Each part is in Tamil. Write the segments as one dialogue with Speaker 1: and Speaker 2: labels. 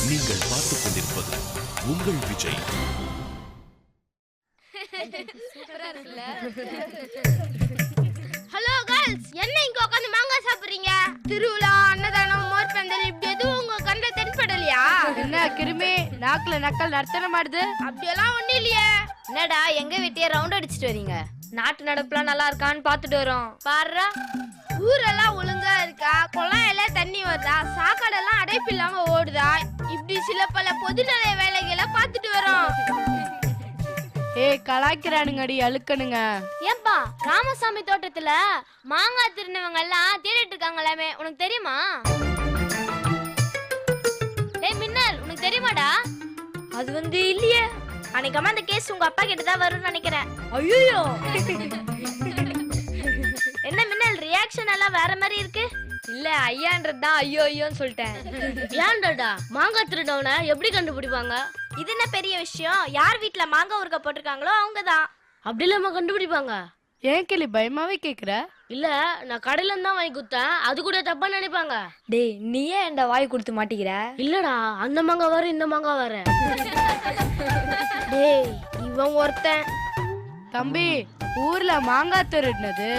Speaker 1: நீங்கள் பார்த்துக் கொண்டிருப்பது உங்கள் விஜய்.
Speaker 2: ஹலோ கேர்ள்ஸ், என்ன இங்க உட்கார்ந்து மாங்காய் சாப்பிடுறீங்க? திருவிழா, அன்னதானம், மோர் பந்தல் இப்படி எதுவும் உங்க கண்ணில் தென்படலையா?
Speaker 3: என்ன கிருமி நாக்குல நக்கல் நர்த்தனம் ஆடுது?
Speaker 2: அப்படியெல்லாம் ஒண்ணும் இல்லையே.
Speaker 4: என்னடா எங்க வெட்டிய ரவுண்ட் அடிச்சிட்டு வரீங்க?
Speaker 5: நாட்டு நடப்புலாம் நல்லா இருக்கான்னு பாத்துட்டு வரோம்.
Speaker 4: பாருடா,
Speaker 2: ஊரெல்லாம் ஒழுங்கா இருக்கா? குழாயில தண்ணி வருதா? சாக்கடெல்லாம் அடைப்பு இல்லாம ஓடுதா? இப்படி சில பல பொதுநல வேலைகளை பார்த்துட்டு வரோம்.
Speaker 3: ஏய் கலாய்க்கிறானுங்கடி, அழுக்கணுங்க.
Speaker 2: ஏன்பா, ராமசாமி தோட்டத்துல மாங்காய் திருநவங்க எல்லாம் தேடிட்டு இருக்காங்களாமே, உனக்கு தெரியுமா? டேய் மின்னல், உனக்கு தெரியுமாடா?
Speaker 5: அது இல்லையே.
Speaker 2: அன்னைக்கு அந்த கேஸ் உங்க அப்பா கிட்ட தான் வரும்னு நினைக்கிறேன்.
Speaker 5: ஐயோ,
Speaker 2: என்ன மின்னல், ரியாக்ஷன் எல்லாம் வேற மாதிரி இருக்கு?
Speaker 5: இல்ல ஐயான்றதுதான் ஐயோ ஐயோன்னு சொல்லிட்டேன்.
Speaker 4: ஏன்டா மாங்காய் திருடவன எப்படி கண்டுபிடிப்பாங்க?
Speaker 2: இது என்ன பெரிய விஷயம்? யார் வீட்ல மாங்காய் ஊறுகாய் போட்டிருக்காங்களோ அவங்கதான்.
Speaker 4: அப்படி இல்லாம கண்டுபிடிப்பாங்க.
Speaker 3: ஏன் கிளி பயமாவே கேக்குற?
Speaker 4: இல்ல, நான் கடையில இருந்தா வாங்கி கொடுத்தேன், அது கூட தப்பா நினைப்பாங்க.
Speaker 5: டேய், நீ ஏன் என்ட வாய் கொடுத்து மாட்டிக்கிற?
Speaker 4: இல்லடா, அந்த மாங்காய் வேற இந்த மாங்காய் வேற.
Speaker 2: டேய், இவன் ஒருத்தன்.
Speaker 3: தம்பி, ஊர்ல மாங்காய் திருடினது,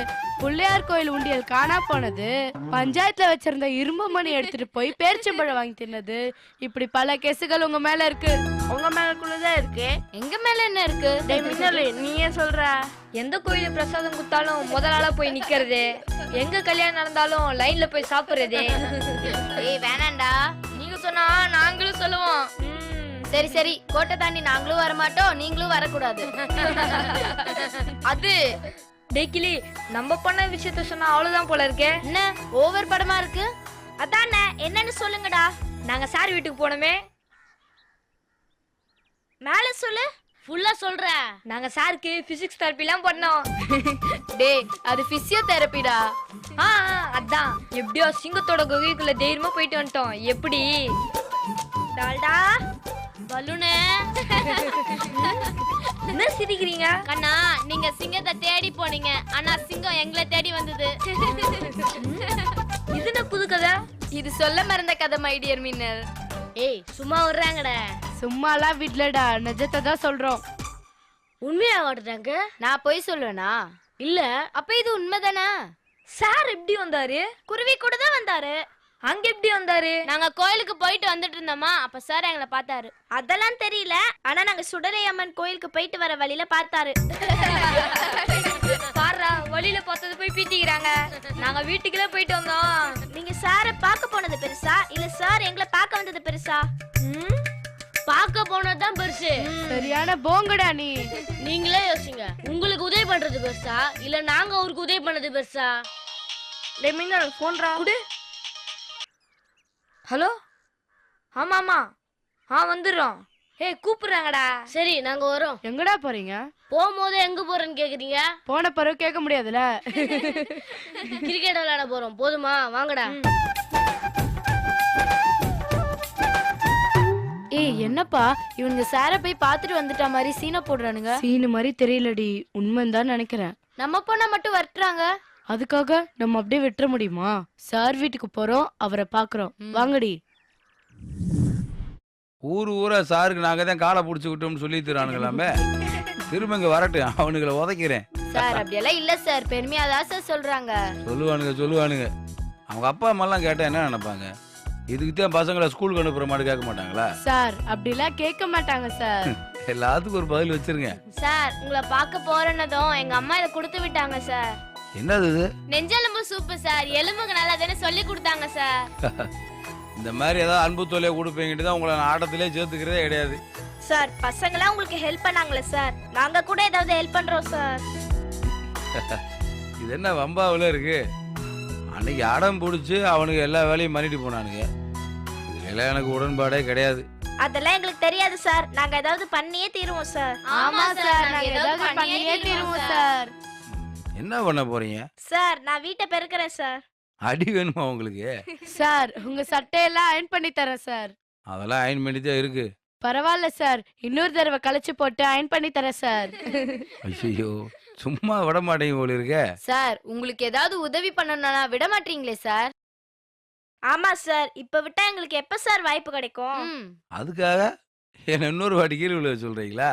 Speaker 3: பிள்ளையார் கோயில் உண்டியல் காணா போனது, பஞ்சாயத்துல வச்சிருந்த இரும்பு மணி எடுத்துட்டு போய் பேரிச்சம்பழம் வாங்கி தின்னது, இப்படி பல கேசுகள் உங்க மேல இருக்கு.
Speaker 2: உங்க மேலக்குள்ளதான் இருக்கு.
Speaker 4: எங்க மேல என்ன இருக்கு?
Speaker 2: டேய் மின்னல், நீ ஏன் சொல்ற?
Speaker 5: எந்த கோயில பிரசாதம் குத்தாலும் முதலாளா போய் நிக்கிறது, எங்க கல்யாணம் நடந்தாலும் லைன்ல போய் சாப்பிடுறது.
Speaker 4: ஏய் வேணாண்டா,
Speaker 5: நீங்க சொன்னா நாங்களும் சொல்லுவோம்.
Speaker 4: சரி சரி, கோட்டை தாண்டி நாங்களும் வரமாட்டோம், நீங்களும் வரக்கூடாது.
Speaker 5: அது டேய் கிளி, நம்ம பண்ண விஷயத்த சொன்னா அவ்வளவுதான் போல இருக்கே.
Speaker 4: என்ன ஓவர் படமா இருக்கு?
Speaker 2: அதானே, என்னன்னு சொல்லுங்கடா.
Speaker 5: நாங்க சார் வீட்டுக்கு போனோமே,
Speaker 2: மேல சொல்லு.
Speaker 4: ஃபுல்லா சொல்ற.
Speaker 5: நாங்க சாருக்கு பிசிக்ஸ் தெரப்பி எல்லாம் பண்ணோம்.
Speaker 3: டேய், அது பிசியோதெரபிடா.
Speaker 5: அதான் எப்படியோ சிங்கத்தோட குகைக்குள்ள தைரியமா போயிட்டு வந்துட்டோம். எப்படி
Speaker 2: டால்டா
Speaker 4: பலூனு.
Speaker 5: என்ன சிரிக்கிறீங்க?
Speaker 4: கண்ணா, நீங்க சிங்கத்தை தேடி போனீங்க, ஆனா சிங்கம் எங்களை தேடி வந்தது.
Speaker 5: இது என்ன புது கதை?
Speaker 3: இது சொல்ல மறந்த கதை மை டியர் மின்னல்.
Speaker 4: ஏய் சும்மா வர்றாங்கடா.
Speaker 3: சும்மாலாம் விடலடா, நிஜத்தை தான் சொல்றோம்.
Speaker 4: உண்மையா வாடுறாங்க?
Speaker 3: நான் போய் சொல்லுவேனா?
Speaker 4: இல்ல,
Speaker 3: அப்ப இது உண்மைதானா?
Speaker 5: சார் எப்படி வந்தாரு?
Speaker 2: குருவி கூட தான் வந்தாரு.
Speaker 5: அங்க எப்படி வந்தாரு?
Speaker 4: நாங்க கோயிலுக்கு போயிட்டு வந்துட்டு இருந்தோமா, அப்ப சார் எங்களை பார்த்தாரு.
Speaker 2: அதெல்லாம் தெரியல, ஆனா நாங்க சுடலை அம்மன் கோயிலுக்கு போயிட்டு வர வழியில பார்த்தாரு.
Speaker 5: பாரா, வழியில பார்த்தது போய் பீத்திக்கிறாங்க. நாங்க வீட்டுக்குள்ள போயிட்டு வந்தோம்.
Speaker 2: நீங்க சாரை பார்க்க போனது பெருசா, இல்ல சார் எங்களை பார்க்க வந்தது பெருசா?
Speaker 4: பார்க்க போனதுதான் பெருசு.
Speaker 3: சரியான போங்கடா நீ.
Speaker 4: நீங்களே யோசிங்க, உங்களுக்கு உதவி பண்றது பெருசா, இல்ல நாங்க அவருக்கு உதவி பண்ணது பெருசா?
Speaker 2: டேய் மின்னல், போன்டா.
Speaker 5: ஹலோ, ஆமாமா, வந்துடுறோம். ஏய் கூப்பிடுறாங்கடா.
Speaker 4: சரி நாங்க வரோம்.
Speaker 3: எங்கடா போறீங்க?
Speaker 4: போகும்போது எங்க போறேன்னு கேக்குறீங்க?
Speaker 3: போன பிறகு கேட்க முடியாதுல.
Speaker 4: கிரிக்கெட் விளையாட போறோம், போதுமா? வாங்கடா.
Speaker 3: ஏய் என்னப்பா, இவனுங்க சார போய் பாத்துட்டு வந்துட்ட மாதிரி சீனை போடுறானுங்க. சீனு மாதிரி தெரியலடி, உண்மைன்னு தான் நினைக்கிறேன்.
Speaker 4: நம்ம பொண்ணை மட்டும் வரட்டுறாங்க.
Speaker 3: அதுக்காக நம்ம அப்படியே விட்டுற முடியுமா? சார் வீட்டுக்கு போறோம், அவரை பாக்குறோம். வாங்கடி.
Speaker 6: ஊரா சாருக்கு நாங்க தான் காலை பிடிச்சுக்கிட்டோம்னு சொல்லி தரானுங்களாமே. திரும்ப இங்க வரட்டும், அவனுங்களை உதைக்கிறேன்.
Speaker 4: சார் அப்படியெல்லாம் இல்ல சார், பெருமையாதான் சார் சொல்றாங்க.
Speaker 6: சொல்லுவானுங்க. அவங்க அப்பா அம்மாலாம் கேட்டா என்ன நினைப்பாங்க? இதுக்குதான் பசங்களை ஸ்கூலுக்கு அனுப்புற மாதிரி கேட்க மாட்டாங்களா?
Speaker 3: சார் அப்படிலாம் கேட்க மாட்டாங்க சார்.
Speaker 6: எல்லாத்துக்கும் ஒரு பதில் வச்சிருங்க.
Speaker 4: சார் உங்களை பார்க்க போறேன்னதும் எங்க அம்மா இதை கொடுத்து விட்டாங்க சார்.
Speaker 6: என்னது இது?
Speaker 4: நெஞ்செலும்பு சூப்பு சார், எலும்புக்கு நல்லா தானே சொல்லி கொடுத்தாங்க சார்.
Speaker 6: இந்த மாதிரி ஏதாவது அன்பு தொல்லையை கொடுப்பீங்கிட்டு தான் உங்களை நான் ஆட்டத்திலே சேர்த்துக்கிறதே கிடையாது.
Speaker 2: சார், பசங்களாம் உங்களுக்கு ஹெல்ப் பண்ணாங்களே சார், நாங்க கூட ஏதாவது ஹெல்ப் பண்றோம் சார்.
Speaker 6: இது என்ன வம்பாவில் இருக்கு? அன்னைக்கு அடம் பிடிச்சி அவனுக்கு எல்லா வேலையும் பண்ணிட்டு போனானுங்க. இதுல எனக்கு உடன்பாடே கிடையாது.
Speaker 2: அதெல்லாம் எங்களுக்கு தெரியாது சார், நாங்க ஏதாவது பண்ணியே தீருவோம் சார்.
Speaker 4: ஆமா சார், நாங்க ஏதாவது பண்ணியே தீருவோம் சார்.
Speaker 6: என்ன பண்ண போறீங்க?
Speaker 2: சார், நான் வீட்டை பெருக்கிறேன் சார்.
Speaker 6: அடி வேணுமா உங்களுக்கு?
Speaker 3: சார் உங்க சட்டையெல்லாம் அயன் பண்ணி தரேன் சார்.
Speaker 6: அதெல்லாம் அயன் பண்ணி தான் இருக்கு.
Speaker 3: பரவாயில்ல சார், இன்னொரு தடவை கழிச்சு போட்டு அயன் பண்ணி தரேன் சார்.
Speaker 6: ஐயோ, சும்மா விட மாட்டேங்க போல இருக்க.
Speaker 4: சார் உங்களுக்கு ஏதாவது உதவி பண்ணணும்னா விட மாட்டீங்களே சார்?
Speaker 2: ஆமா சார், இப்ப விட்டா எங்களுக்கு எப்ப சார் வாய்ப்பு கிடைக்கும்?
Speaker 6: அதுக்காக என்ன இன்னொரு வாட்டி கீழே விழுக சொல்றீங்களா?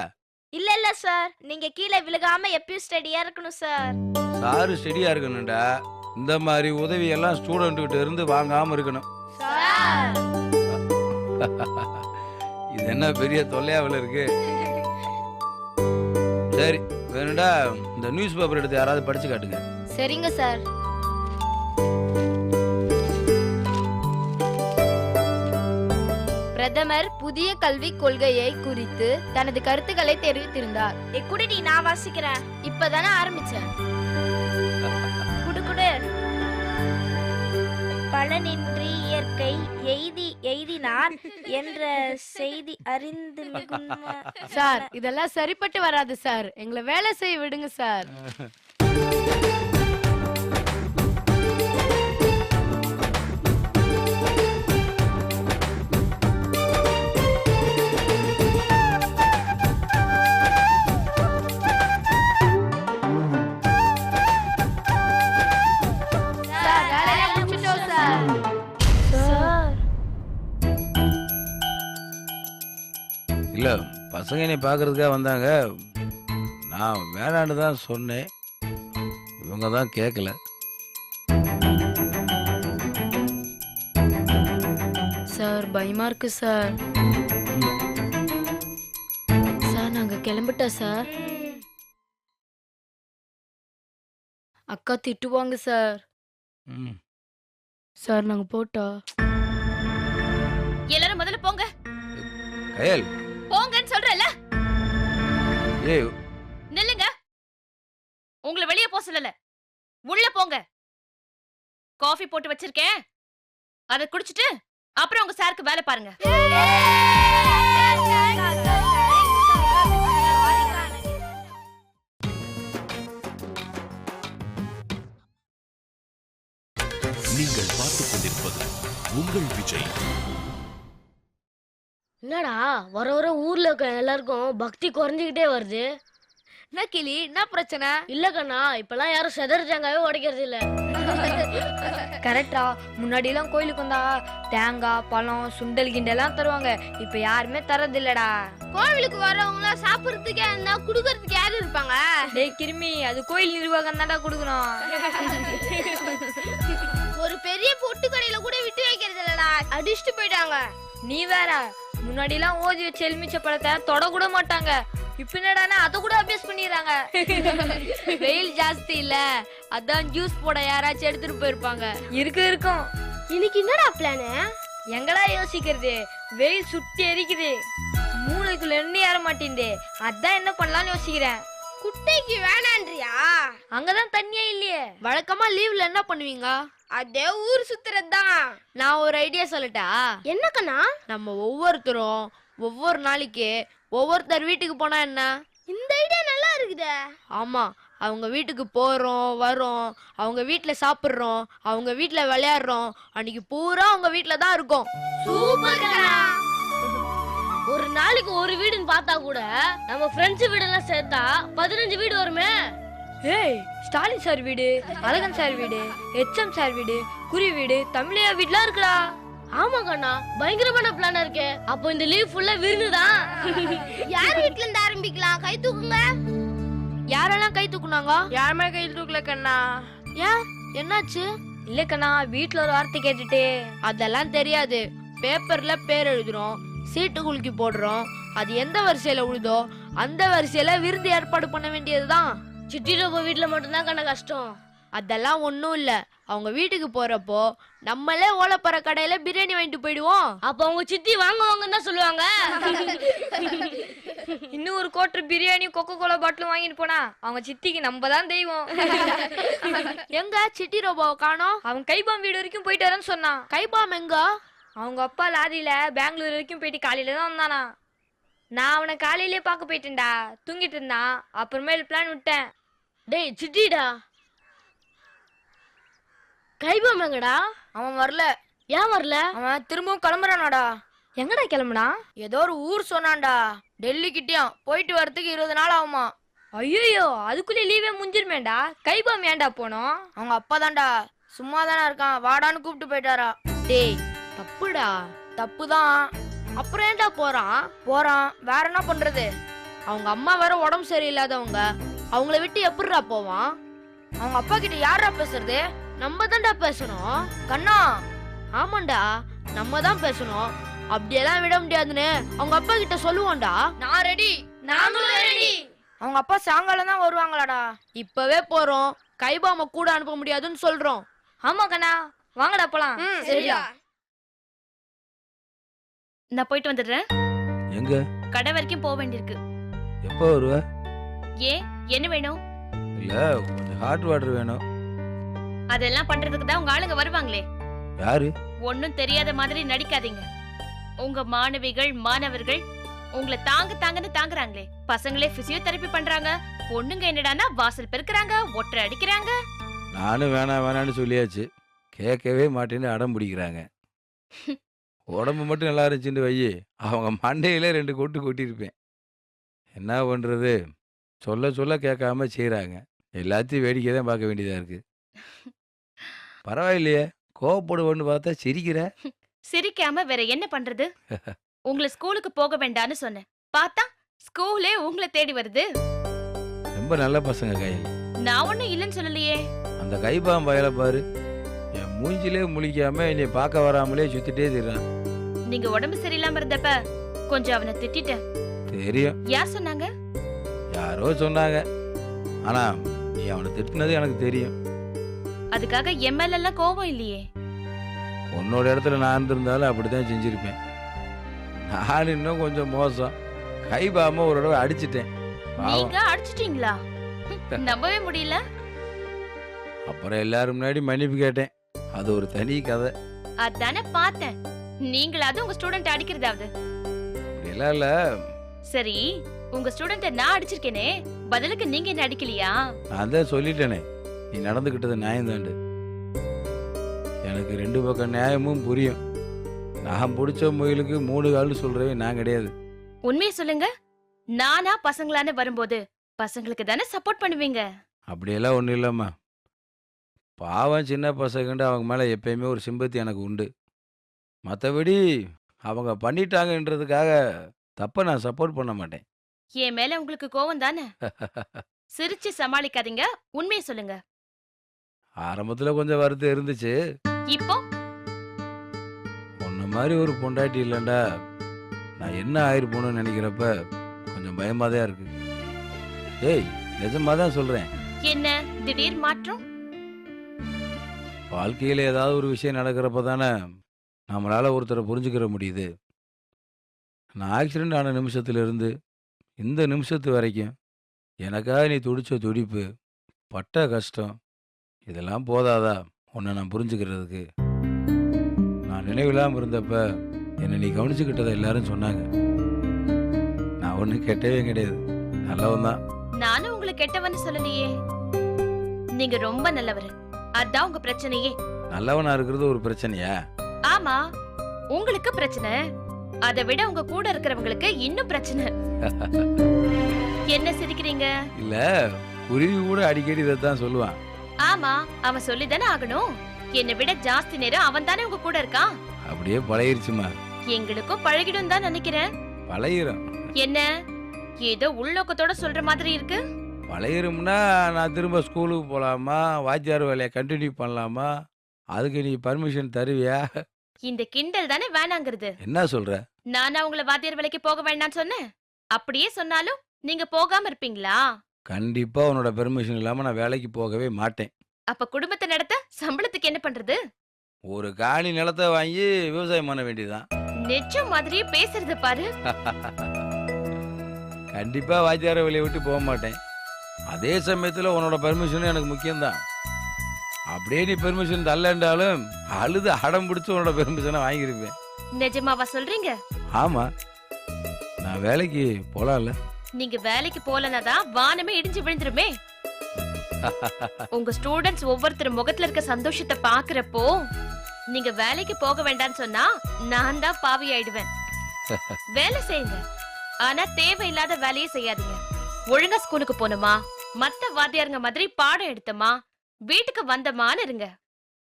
Speaker 2: இல்ல சார், நீங்க கீழே விழுகாம எப்பயும் ஸ்டடியா இருக்கணும் சார்.
Speaker 6: சாரு ஸ்டெடியா இருக்கணும்டா. இந்த மாதிரி உதவி எல்லாம் ஸ்டூடெண்ட் கிட்ட இருந்து வாங்காம இருக்கணும். இது என்ன பெரிய தொல்லையாவில் இருக்கு. சரி வேணுண்டா இந்த நியூஸ் பேப்பர் எடுத்து யாராவது படிச்சு காட்டுங்க.
Speaker 5: சரிங்க சார்.
Speaker 3: பிரதமர் புதிய கல்விக் கொள்கையை குறித்து தனது கருத்துக்களை தெரிவித்திருந்தார்.
Speaker 2: குடி, நான் வாசிக்கிறேன்.
Speaker 3: இப்பதானே ஆரம்பிச்சேன்.
Speaker 2: குடு. பலனின்றி இயற்கை எய்தினார் என்ற செய்தி அறிந்து மிகுந்த
Speaker 3: சார், இதெல்லாம் சரிப்பட்டு வராது சார். எங்களை வேலை செய்ய விடுங்க சார்.
Speaker 6: இல்ல பசங்க என்னை பார்க்கறதுக்காக வந்தாங்க. நான் வேணான்னு தான் சொன்னேன். இவங்க தான் கேட்கல.
Speaker 5: சார் பயமா இருக்கு சார். சார் நாங்க கிளம்பிட்டோம் சார். அக்கா திட்டுவாங்க சார்.
Speaker 6: ம்.
Speaker 3: சார் நாங்க போட்டா
Speaker 7: எல்லாரும் முதல்ல போங்க.
Speaker 6: கயல்
Speaker 7: போங்கன்னு சொல்றேன்ல.
Speaker 6: ஏய்
Speaker 7: நில்லுங்க. உங்களை வெளியே போக சொல்லல. உள்ள போங்க. காஃபி போட்டு வச்சிருக்கேன். அதை குடிச்சிட்டு அப்புறம் உங்க சாருக்கு வேலை பாருங்க.
Speaker 1: நீங்கள் பார்த்துக் கொண்டிருப்பது உங்கள் விஜய்.
Speaker 4: என்னடா வர வர ஊர்ல இருக்க எல்லாருக்கும் பக்தி குறைஞ்சுக்கிட்டே வருது.
Speaker 3: என்ன கிளி, என்ன பிரச்சனை?
Speaker 4: இல்ல கண்ணா, இப்பெல்லாம் யாரும் செதறிச்சாங்காவே உடைக்கிறது இல்ல.
Speaker 5: கரெக்டா, முன்னாடி எல்லாம் கோயிலுக்கு வந்தா தேங்காய் பழம் சுண்டல் கிண்டெல்லாம் தருவாங்க. இப்ப யாருமே தரது இல்லடா.
Speaker 2: கோவிலுக்கு வரவங்க சாப்பிடுறதுக்கே இருந்தா குடுக்கறதுக்கு யாரு இருப்பாங்க?
Speaker 5: டேய் கிருமி, அது கோயில் நிர்வாகம் தான்டா கொடுக்கணும்.
Speaker 2: ஒரு பெரிய பொட்டு கடையில கூட விட்டு வைக்கிறது இல்லடா, அடிச்சுட்டு போயிட்டாங்க.
Speaker 5: நீ வேற, முன்னாடி எல்லாம் ஓதி வச்ச எலுமிச்சை பழத்தை தொட கூட மாட்டாங்க. இப்ப என்னடானா அத கூட அபியூஸ் பண்ணிடுறாங்க.
Speaker 3: வெயில் ஜாஸ்தி இல்ல, அதான் ஜூஸ் போட யாராச்சும் எடுத்துட்டு போயிருப்பாங்க.
Speaker 5: இருக்கும்.
Speaker 2: இன்னைக்கு என்னடா பிளானு?
Speaker 5: எங்கடா யோசிக்கிறது, வெயில் சுட்டி எரிக்குது, மூளைக்குள்ள எண்ணெய் ஏற மாட்டேங்குது. அதான் என்ன பண்ணலாம்னு யோசிக்கிறேன்.
Speaker 2: குட்டைக்கு வேணான்றியா?
Speaker 5: அங்கதான் தண்ணியே இல்லையே.
Speaker 3: வழக்கமா லீவ்ல என்ன பண்ணுவீங்க?
Speaker 2: அதே ஊர் சுத்துறதுதான்.
Speaker 3: நான் ஒரு ஐடியா சொல்லட்டா?
Speaker 2: என்ன கண்ணா?
Speaker 3: நம்ம ஒவ்வொருத்தரும் ஒவ்வொரு நாளைக்கு ஒவ்வொருத்தர் வீட்டுக்கு போனா என்ன?
Speaker 2: இந்த ஐடியா நல்லா இருக்குதே.
Speaker 3: ஆமா, அவங்க வீட்டுக்கு போறோம் வரோம், அவங்க வீட்டுல சாப்பிடுறோம், அவங்க வீட்டுல விளையாடுறோம், அன்னைக்கு பூரா அவங்க வீட்டுல தான் இருக்கோம்.
Speaker 2: சூப்பர் கண்ணா.
Speaker 4: ஒரு நாளைக்கு ஒரு வீடுன்னு பார்த்தா கூட நம்ம ஃப்ரெண்ட்ஸ் வீடெல்லாம் சேர்த்தா 15 வீடு வருமே.
Speaker 5: ஏய், ஸ்டாலின் சார் வீடு, அழகன் சார் வீடு, எச்எம் சார் வீடு, குறி வீடு, தமிழையா வீடுலாம் இருக்குடா.
Speaker 4: ஆமா கண்ணா, பயங்கரமான பிளானா இருக்கே. அப்போ இந்த லீவ் ஃபுல்லா விருந்துதான்.
Speaker 2: யார் வீட்ல இருந்து ஆரம்பிக்கலாம்? கை தூக்குங்க.
Speaker 3: யாரெல்லாம் கை தூக்குனாங்க?
Speaker 5: யாருமே கையில் தூக்கல கண்ணா.
Speaker 3: ஏன், என்னாச்சு?
Speaker 5: இல்ல கண்ணா, வீட்டுல ஒரு வார்த்தை கேட்டுட்டு.
Speaker 3: அதெல்லாம் தெரியாது. பேப்பர்ல பேர் எழுதுறோம், சீட்டு குலுக்கி போடுறோம், அது எந்த வரிசையில உழுதோ அந்த வரிசையில விருந்து ஏற்பாடு பண்ண வேண்டியதுதான்.
Speaker 4: சிட்டி ரோபோ வீட்டுல மட்டும்தான் கண்ணா கஷ்டம்.
Speaker 3: அதெல்லாம் ஒண்ணும் இல்ல. அவங்க வீட்டுக்கு போறப்போ நம்மளே ஓலப்பற கடையில பிரியாணி வாங்கிட்டு போயிடுவோம்.
Speaker 4: அப்ப அவங்க சித்தி வாங்குவாங்கன்னு தான் சொல்லுவாங்க.
Speaker 5: இன்னும் ஒரு கோட்டர் பிரியாணி கொக்கோ கோலா பாட்டிலும் வாங்கிட்டு போனா அவங்க சித்திக்கு நம்ம தான் தெய்வம்.
Speaker 3: எங்க சிட்டி ரோபோவை காணோம்?
Speaker 5: அவன் கைபாம் வீடு வரைக்கும் போயிட்டு வரேன்னு சொன்னான்.
Speaker 3: கைபாம் எங்க?
Speaker 5: அவங்க அப்பா லாரியில பெங்களூர் வரைக்கும் போயிட்டு காலையில தான் வந்தானா. நான் அவனை காலையிலேயே பார்க்க போயிட்டேன்டா, தூங்கிட்டு இருந்தான். அப்புறமேல் பிளான் விட்டேன்.
Speaker 4: டேய் சிட்டிடா, கைபாம் எங்கடா?
Speaker 5: அவன் வரல.
Speaker 4: ஏன் வரல?
Speaker 5: அவன் திரும்பவும் கிளம்புறானாடா. எங்கடா கிளம்புனா?
Speaker 3: ஏதோ ஒரு ஊர் சொன்னான்டா, டெல்லி கிட்டயும். போயிட்டு வரதுக்கு 20 நாள் ஆகுமா.
Speaker 5: ஐயோ, அதுக்குள்ளே லீவே முடிஞ்சிருமேண்டா. கைபாம் ஏன்டா போனோம்?
Speaker 3: அவங்க அப்பா தான்டா, சும்மா தானே இருக்கான், வாடான்னு கூப்பிட்டு போயிட்டாரா.
Speaker 5: டேய் தப்புடா. தப்புதான். அப்புறம் ஏன்டா போறான் வேற என்ன பண்றது? அவங்க அம்மா வேற உடம்பு சரியில்லாதவங்க, அவங்கள விட்டு எப்படிடா போவான்? அவங்க அப்பா கிட்ட யாரா பேசுறது? நம்ம தான்டா பேசணும். கண்ணா, ஆமாண்டா, நம்ம தான் பேசணும். அப்படியெல்லாம் விட முடியாதுன்னு அவங்க அப்பா கிட்ட சொல்லுவோம்டா. நான் ரெடி. நாங்களும் ரெடி. அவங்க அப்பா சாயங்காலம் தான் வருவாங்களாடா. இப்பவே போறோம். கைபாம கூட அனுப்ப முடியாதுன்னு சொல்றோம். ஆமா கண்ணா, வாங்கடா போலாம். சரிடா.
Speaker 7: நான் போயிட்டு வந்துடுறேன்.
Speaker 6: எங்க
Speaker 7: கடை வரைக்கும் போக வேண்டியிருக்கு.
Speaker 6: எப்போ வருவ?
Speaker 7: ஏன், என்ன வேணும்?
Speaker 6: இல்ல, கொஞ்சம் ஹாட் வாட்டர் வேணும்.
Speaker 7: அதெல்லாம் பண்றதுக்கு தான் உங்க ஆளுங்க வருவாங்களே.
Speaker 6: யாரு?
Speaker 7: ஒன்னும் தெரியாத மாதிரி நடிக்காதீங்க. உங்க மாணவிகள் மாணவர்கள் உங்களை தாங்கன்னு தாங்குறாங்களே. பசங்களே பிசியோதெரபி பண்றாங்க, பொண்ணுங்க என்னடானா வாசல் பெருக்குறாங்க, ஒற்றை அடிக்கிறாங்க.
Speaker 6: நானும் வேணான்னு சொல்லியாச்சு, கேட்கவே மாட்டேன்னு அடம் பிடிக்கிறாங்க. உடம்பு மட்டும் நல்லா இருந்துச்சுன்னு வையி, அவங்க மண்டையில 2 கொட்டு கொட்டியிருப்பேன். என்ன பண்றது? சொல்ல கேட்காம செய்கிறாங்க. எல்லாத்தையும் வேடிக்கை தான் பார்க்க வேண்டியதா இருக்கு. பரவாயில்லையே, கோவப்படுவோன்னு பார்த்தா சிரிக்கிற.
Speaker 7: சிரிக்காம வேற என்ன பண்றது? உங்களை ஸ்கூலுக்கு போக வேண்டான்னு சொன்னேன், பார்த்தா ஸ்கூலே உங்களை தேடி வருது.
Speaker 6: ரொம்ப நல்ல பசங்க கையில்.
Speaker 7: நான் ஒண்ணும் இல்லைன்னு சொல்லலையே.
Speaker 6: அந்த கைபாம் வயலை பாரு, என் மூஞ்சிலே முழிக்காம என்னை பார்க்க வராமலே சுத்திட்டே திரிறான்.
Speaker 7: நீங்க உடம்பு சரியில்லாம இருந்தப்ப கொஞ்சம் அவனை திட்டிட்டேன்.
Speaker 6: தெரியும்.
Speaker 7: யார் சொன்னாங்க?
Speaker 6: யாரோ சொன்னாங்க. ஆனா நீ அவனை திட்டினது எனக்கு தெரியும்.
Speaker 7: அதுக்காக எம்எல்ஏ எல்லாம் கோபம் இல்லையே.
Speaker 6: உன்னோட இடத்துல நான் இருந்திருந்தாலும் அப்படித்தான் செஞ்சிருப்பேன். நான் இன்னும் கொஞ்சம் மோசம். கைபாம ஒரு தடவை அடிச்சிட்டேன்.
Speaker 7: நீங்க அடிச்சிட்டீங்களா? நம்பவே முடியல.
Speaker 6: அப்புறம் எல்லாரும் முன்னாடி மன்னிப்பு கேட்டேன். அது ஒரு தனி கதை.
Speaker 7: அதானே பார்த்தேன். நீங்களாவது உங்க ஸ்டூடெண்ட் அடிக்கிறதாவது.
Speaker 6: எல்லாம் இல்ல.
Speaker 7: சரி, உங்க ஸ்டூடெண்ட நான் அடிச்சிருக்கேனே, பதிலுக்கு நீங்க என்ன அடிக்கலையா?
Speaker 6: நான் தான் சொல்லிட்டேனே, நீ நடந்துகிட்டது நியாயம் தாண்டு. எனக்கு 2 பக்கம் நியாயமும் புரியும். நான் பிடிச்ச முயலுக்கு 3 கால்னு சொல்றவே நான் கிடையாது.
Speaker 7: உண்மையை சொல்லுங்க. நானா பசங்களான வரும்போது பசங்களுக்கு தானே சப்போர்ட் பண்ணுவீங்க.
Speaker 6: அப்படியெல்லாம் ஒன்றும் இல்லைம்மா. பாவம் சின்ன பசங்கண்டு அவங்க மேலே எப்பயுமே ஒரு சிம்பத்தி எனக்கு உண்டு. மற்றபடி அவங்க பண்ணிட்டாங்கன்றதுக்காக தப்பை நான் சப்போர்ட் பண்ண மாட்டேன்.
Speaker 7: என் மேல உங்களுக்கு கோவம் தானே? சிரிச்சு சமாளிக்காதீங்க, உண்மையை சொல்லுங்க.
Speaker 6: ஆரம்பத்தில் கொஞ்சம் வருத்தம் இருந்துச்சு.
Speaker 7: இப்போ
Speaker 6: உன்ன மாதிரி ஒரு பொண்டாட்டி இல்லைண்டா நான் என்ன ஆயிருப்போன்னு நினைக்கிறப்ப கொஞ்சம் பயமாக தான் இருக்கு. ஏய், நிஜமாக தான் சொல்கிறேன்.
Speaker 7: என்ன திடீர் மாற்றம்?
Speaker 6: வாழ்க்கையில் ஏதாவது ஒரு விஷயம் நடக்கிறப்ப தானே நம்மளால் ஒருத்தரை புரிஞ்சுக்கிற முடியுது. நான் ஆக்சிடெண்ட் ஆன நிமிஷத்துலேருந்து இந்த நிமிஷத்து வரைக்கும் எனக்காக நீ துடிச்ச துடிப்பு, பட்ட கஷ்டம், இதெல்லாம் போதாதா உன்னை நான் புரிஞ்சுக்கிறதுக்கு? நான் நினைவில்லாமல் இருந்தப்ப என்னை நீ கவனிச்சுக்கிட்டதை எல்லாரும் சொன்னாங்க. நான் ஒன்றும் கெட்டவே கிடையாது, நல்லவன் தான்.
Speaker 7: நானும் உங்களை கெட்டவன்னு சொல்லலையே. நீங்க ரொம்ப நல்லவரு, அதான் உங்க பிரச்சனையே.
Speaker 6: நல்லவனா இருக்கிறது ஒரு பிரச்சனையா?
Speaker 7: ஆமா, உங்களுக்கு பிரச்சனை. அதை விட உங்க கூட இருக்கிறவங்களுக்கு இன்னும் பிரச்சனை. என்ன சிரிக்கிறீங்க?
Speaker 6: இல்ல, குருவி கூட அடிக்கடி இதைத்தான் சொல்லுவான்.
Speaker 7: ஆமா, அவன் சொல்லிதானே ஆகணும். என்னை விட ஜாஸ்தி நேரம் அவன் தானே உங்க கூட இருக்கான்.
Speaker 6: அப்படியே பழகிருச்சுமா.
Speaker 7: எங்களுக்கும் பழகிடும் தான் நினைக்கிறேன்.
Speaker 6: பழகிரும்.
Speaker 7: என்ன ஏதோ உள்நோக்கத்தோட சொல்ற மாதிரி இருக்கு?
Speaker 6: பழகிரும்னா நான் திரும்ப ஸ்கூலுக்கு போகலாமா, வாத்தியார் வேலையை கண்டினியூ பண்ணலாமா? அதுக்கு நீ பர்மிஷன் தருவியா?
Speaker 7: இந்த கிண்டல் தானே வேணாங்கிறது.
Speaker 6: என்ன சொல்ற?
Speaker 7: நானா உங்களை வாத்தியார் வேலைக்கு போக வேண்டாம்னு சொன்னேன்? அப்படியே சொன்னாலும் நீங்க போகாம இருப்பீங்களா?
Speaker 6: கண்டிப்பா உன்னோட பெர்மிஷன் இல்லாம நான் வேலைக்கு போகவே மாட்டேன்.
Speaker 7: அப்ப குடும்பத்தை நடத்த சம்பளத்துக்கு என்ன பண்றது?
Speaker 6: ஒரு காணி நிலத்தை வாங்கி விவசாயம் பண்ண வேண்டியதுதான்.
Speaker 7: நிச்சயம் மாதிரியே பேசுறது பாரு.
Speaker 6: கண்டிப்பா வாத்தியார வேலையை விட்டு போக மாட்டேன். அதே சமயத்துல உன்னோட பெர்மிஷனும் எனக்கு முக்கியம்தான். அப்படியே நீ பெர்மிஷன் தள்ளண்டாலும் அழுது அடம் பிடிச்சு உன்னோட பெர்மிஷனை வாங்கியிருப்பேன்.
Speaker 7: நிஜமாவா சொல்றீங்க?
Speaker 6: ஆமா, நான் வேலைக்கு போலாம்ல.
Speaker 7: நீங்க வேலைக்கு போலனாதான் வானமே இடிஞ்சு விழுந்துருமே. உங்க ஸ்டூடெண்ட்ஸ் ஒவ்வொருத்தர் முகத்துல இருக்க சந்தோஷத்தை பாக்குறப்போ நீங்க வேலைக்கு போக வேண்டாம்னு சொன்னா நான் தான் பாவி ஆயிடுவேன். வேலை செய்யுங்க, ஆனா தேவையில்லாத வேலையை செய்யாதீங்க. ஒழுங்கா ஸ்கூலுக்கு போனோமா, மத்த வாத்தியாருங்க மாதிரி பாடம் எடுத்தமா, வீட்டுக்கு வந்தமான்னு இருங்க.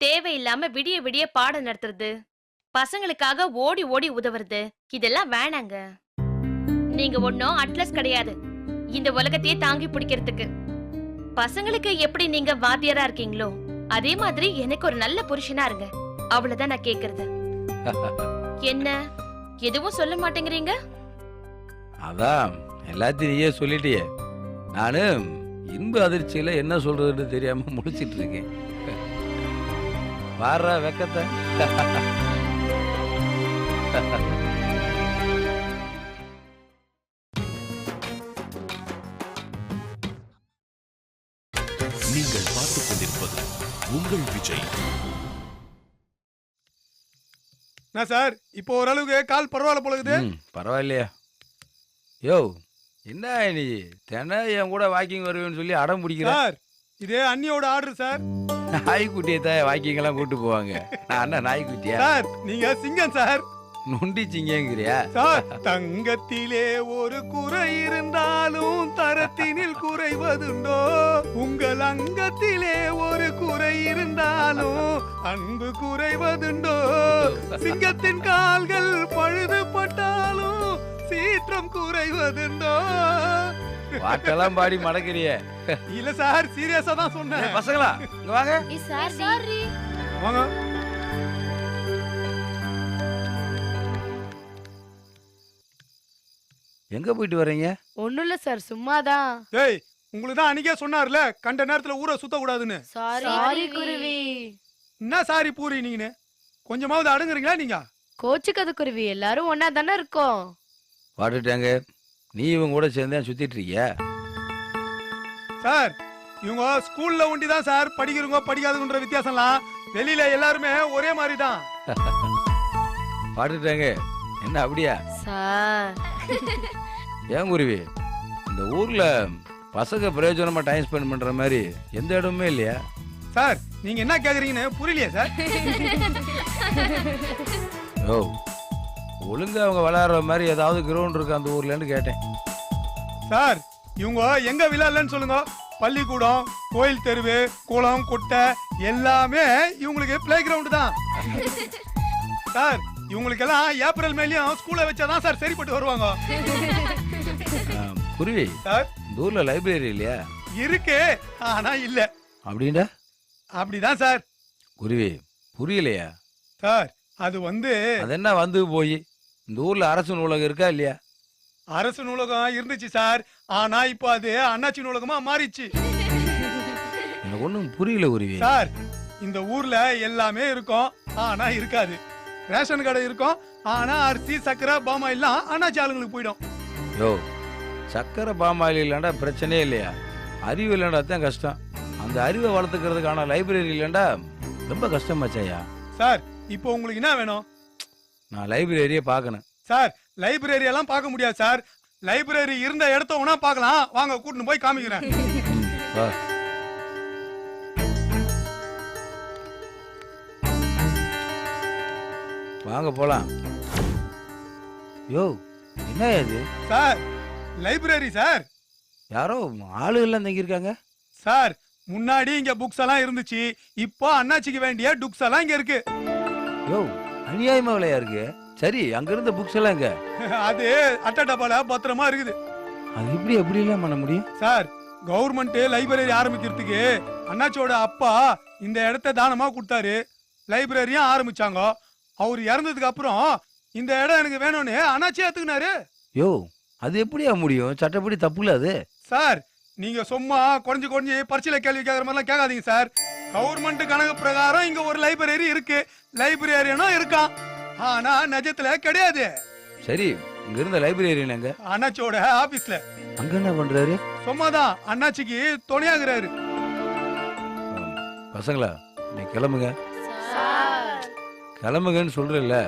Speaker 7: தேவையில்லாம விடிய விடிய பாடம் நடத்துறது, பசங்களுக்காக ஓடி ஓடி உதவுறது இதெல்லாம் வேணாங்க. நீங்க ஒன்னும் அட்லஸ் கிடையாது இந்த உலகத்தையே தாங்கி பிடிக்கிறதுக்கு. பசங்களுக்கு எப்படி நீங்க வாத்தியாரா இருக்கீங்களோ அதே மாதிரி எனக்கு ஒரு நல்ல புருஷனா இருங்க. அவ்வளவுதான் நான் கேக்குறது. என்ன எதுவும் சொல்ல மாட்டேங்கிறீங்க?
Speaker 6: அதான் எல்லாத்தையும் நீயே சொல்லிட்டியே. நானு இன்ப அதிர்ச்சியில என்ன சொல்றதுன்னு தெரியாம முடிச்சிட்டு இருக்கேன். வாரா வெக்கத்தை.
Speaker 1: நீங்கள் பார்த்துக் கொண்டிருப்பது உங்கள் விஜய்.
Speaker 8: என்ன சார் இப்போ ஓரளவுக்கு கால் பரவாயில்ல போல இருக்குது.
Speaker 6: பரவாயில்லையா? யோ என்ன நீ தினம் என் கூட வாக்கிங் வருவேன்னு சொல்லி அடம் பிடிக்கிற?
Speaker 8: சார் இதே அண்ணியோட ஆர்டர் சார்.
Speaker 6: நாய்க்குட்டியை தான் வாக்கிங் எல்லாம் கூட்டு போவாங்க. நான் என்ன நாய்க்குட்டியா?
Speaker 8: சார் நீங்க சிங்கம் சார்.
Speaker 6: நொண்டி சிங்கங்கிறியா?
Speaker 8: சார் தங்கத்திலே ஒரு குறை இருந்தாலும் தரத்தினில் குறைவதுண்டோ, உங்கள் அங்கத்திலே ஒரு குறை இருந்தாலும் அன்பு குறைவதுண்டோ, சிங்கத்தின் கால்கள் பழுதுபட்டாலும் சீற்றம் குறைவதுண்டோ.
Speaker 6: பாட்டெல்லாம் பாடி மடக்கிறிய?
Speaker 8: இல்ல சார் சீரியஸா தான் சொன்னேன்.
Speaker 6: பசங்களா இங்க வாங்க.
Speaker 8: வாங்க.
Speaker 6: எங்க போயிட்டு வர்றீங்க?
Speaker 3: ஒண்ணும் இல்ல சார், சும்மாதான்.
Speaker 8: டேய் உங்களுக்கு தான் அன்னைக்கே சொன்னார்ல கண்ட நேரத்துல ஊரை சுத்த கூடாதுன்னு.
Speaker 3: சாரி குருவி.
Speaker 8: என்ன சாரி பூரி நீங்கன்னு கொஞ்சமாவது அடங்குறீங்களா நீங்க?
Speaker 3: கோச்சுக்கது குருவி, எல்லாரும் ஒன்னா தானே இருக்கோம்.
Speaker 6: பாட்டுட்டாங்க. நீ இவங்க கூட சேர்ந்து சுத்திட்டு இருக்கியா?
Speaker 8: சார் இவங்க ஸ்கூல்ல ஒண்டி தான் சார் படிக்கிறவங்க படிக்காதவங்கன்ற வித்தியாசம்லாம். வெளியில எல்லாருமே ஒரே மாதிரி தான்.
Speaker 6: பாட்டுட்டாங்க. என்ன அப்படியா
Speaker 3: சார்?
Speaker 6: ஏன் குருவி, இந்த ஊர்ல பசங்க பிரயோஜனமா டைம் ஸ்பெண்ட் பண்ற மாதிரி எந்த இடமுமே இல்லையா?
Speaker 8: சார் நீங்க என்ன கேக்குறீங்கன்னு புரியலையே சார்.
Speaker 6: ஓ ஒழுங்கா அவங்க விளையாடுற மாதிரி ஏதாவது கிரவுண்ட் இருக்கு அந்த ஊர்லன்னு கேட்டேன்.
Speaker 8: சார் இவங்க எங்க விளையாடலன்னு சொல்லுங்க. பள்ளிக்கூடம், கோயில் தெருவு, குளம், குட்டை எல்லாமே இவங்களுக்கு பிளே கிரவுண்ட் தான். சார் இவங்களுக்கெல்லாம் ஏப்ரல் மேலயும் ஸ்கூல்ல வச்சாதான் சார் சரிப்பட்டு வருவாங்க.
Speaker 6: குருவி
Speaker 8: சார்
Speaker 6: இந்த ஊர்ல லைப்ரரி இல்லையா?
Speaker 8: இருக்கு ஆனா இல்ல.
Speaker 6: அப்படின்னா?
Speaker 8: அப்படிதான் சார்.
Speaker 6: குருவி புரியலையா?
Speaker 8: சார் அது வந்து
Speaker 6: அது என்ன வந்து போய் இந்த ஊர்ல அரசு நூலகம் இருக்கா இல்லையா?
Speaker 8: அரசு நூலகம் இருந்துச்சு சார். ஆனா இப்போ அது அண்ணாச்சி நூலகமா மாறிச்சு.
Speaker 6: எனக்கு ஒண்ணும் புரியல குருவி.
Speaker 8: சார் இந்த ஊர்ல எல்லாமே இருக்கும் ஆனா இருக்காது. ரேஷன் கடை இருக்கும் ஆனா அரிசி சக்கரை பாமாயில் எல்லாம் அண்ணாச்சி ஆளுங்களுக்கு போயிடும்.
Speaker 6: யோ சக்கரை பாமாயில் இல்லைண்டா பிரச்சனையே இல்லையா? அறிவு இல்லைண்டா தான் கஷ்டம். அந்த அறிவை வளர்த்துக்கிறதுக்கான லைப்ரரி இல்லைண்டா ரொம்ப கஷ்டமாச்சாயா?
Speaker 8: சார் இப்போ உங்களுக்கு என்ன வேணும்?
Speaker 6: நான் லைப்ரரியே பார்க்கணும்.
Speaker 8: சார் லைப்ரரி எல்லாம் பார்க்க முடியாது சார். லைப்ரரி இருந்த இடத்த வேணா பார்க்கலாம். வாங்க கூட்டிட்டு போய் காமிக்கிறேன்.
Speaker 6: வா. வாங்க போலாம். யோ என்ன இது?
Speaker 8: Sir library sir.
Speaker 6: யாரோ ஆளு எல்லாம் தங்கியிருக்காங்க.
Speaker 8: சார் முன்னாடி இங்க புக்ஸ் எல்லாம் இருந்துச்சு. இப்போ அண்ணாச்சிக்கு வேண்டிய புக்ஸ் எல்லாம் இங்க இருக்கு.
Speaker 6: யோ அநியாயமா விலையா இருக்கு. சரி அங்க இருந்த புக்ஸ் எல்லாம் எங்க?
Speaker 8: அது அட்டை டப்பால பத்திரமா இருக்குது.
Speaker 6: அது எப்படி எப்படி எல்லாம் பண்ண முடியும்?
Speaker 8: சார் கவர்மெண்ட் லைப்ரரி ஆரம்பிக்கிறதுக்கு அண்ணாச்சியோட அப்பா இந்த இடத்த தானமா கொடுத்தாரு. லைப்ரரியும் ஆரம்பிச்சாங்க. அவர் இறந்ததுக்கு அப்புறம் இந்த இடம் எனக்கு வேணும்னு அண்ணாச்சி ஏத்துக்கினாரு.
Speaker 6: யோ அது எப்படியா முடியும்? சட்டப்படி தப்புல அது.
Speaker 8: சார் நீங்க சும்மா குறைஞ்சு பரிசீல கேள்வி கேட்கற மாதிரிலாம் கேட்காதீங்க சார். கவர்மெண்ட் கணக்கு பிரகாரம் இங்க ஒரு லைப்ரரி இருக்கு. லைப்ரரியனும் இருக்கான். ஆனா நிஜத்துல கிடையாது.
Speaker 6: சரி இங்க இருந்த லைப்ரரி எங்க?
Speaker 8: அண்ணாச்சியோட ஆபீஸ்ல.
Speaker 6: அங்க என்ன பண்றாரு?
Speaker 8: சும்மாதான் அண்ணாச்சிக்கு துணையாகிறாரு.
Speaker 6: பசங்களா நீ கிளம்புங்க. கிளம்புங்கன்னு சொல்றேன்ல.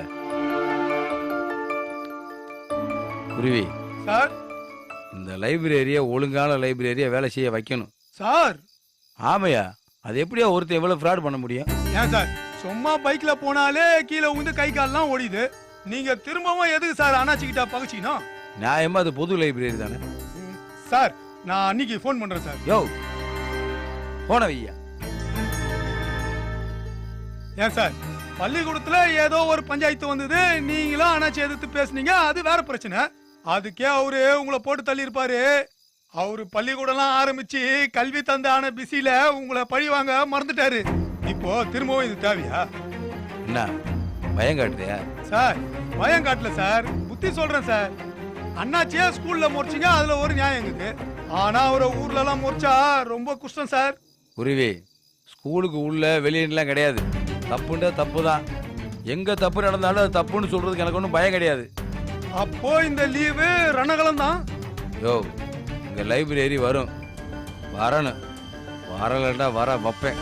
Speaker 6: குருவி
Speaker 8: சார்
Speaker 6: இந்த லைப்ரரியை ஒழுங்கான லைப்ரரியை வேலை செய்ய வைக்கணும்.
Speaker 8: சார்
Speaker 6: ஆமையா அது எப்படியா ஒருத்தர் எவ்வளவு ஃப்ராட் பண்ண முடியும்?
Speaker 8: ஏன் சார் சும்மா பைக்ல போனாலே கீழே உந்து கை கால்லாம் ஓடிது. நீங்க திரும்பவும் எதுக்கு சார் அண்ணாச்சி கிட்ட பகச்சிக்கணும்?
Speaker 6: நியாயமா அது பொது லைப்ரரி தானே.
Speaker 8: சார் நான் அன்னைக்கு ஃபோன் பண்றேன் சார்.
Speaker 6: யோ போன வையா.
Speaker 8: ஏன் சார் பள்ளிக்கூடத்துல ஏதோ ஒரு பஞ்சாயத்து வந்தது, நீங்களும் அண்ணாச்சி எதிர்த்து பேசுனீங்க, அது வேற பிரச்சனை. அதுக்கே அவரு உங்களை போட்டு தள்ளி இருப்பாரு. அவரு பள்ளிக்கூடம்லாம் ஆரம்பிச்சு கல்வி தந்தான பிஸியில உங்களை பழி வாங்க மறந்துட்டாரு. இப்போ திரும்பவும் இது தேவையா?
Speaker 6: என்ன பயம் காட்டுறியா?
Speaker 8: சார் பயம் காட்டல சார், புத்தி சொல்றேன் சார். அண்ணாச்சியா ஸ்கூல்ல முறைச்சிங்க, அதுல ஒரு நியாயம் இருக்குது. ஆனா அவரை ஊர்ல எல்லாம் முறைச்சா ரொம்ப கஷ்டம் சார்.
Speaker 6: குருவி, ஸ்கூலுக்கு உள்ள வெளியெல்லாம் கிடையாது. தப்புண்டா தப்பு தான். எங்க தப்பு நடந்தாலும் அது தப்புன்னு சொல்றதுக்கு எனக்கு ஒன்றும் பயம் கிடையாது.
Speaker 8: அப்போ இந்த லீவு ரணகலம் தான்.
Speaker 6: யோ, இங்க லைப்ரரி வரும், வரணும். வரலண்டா வர வைப்பேன்.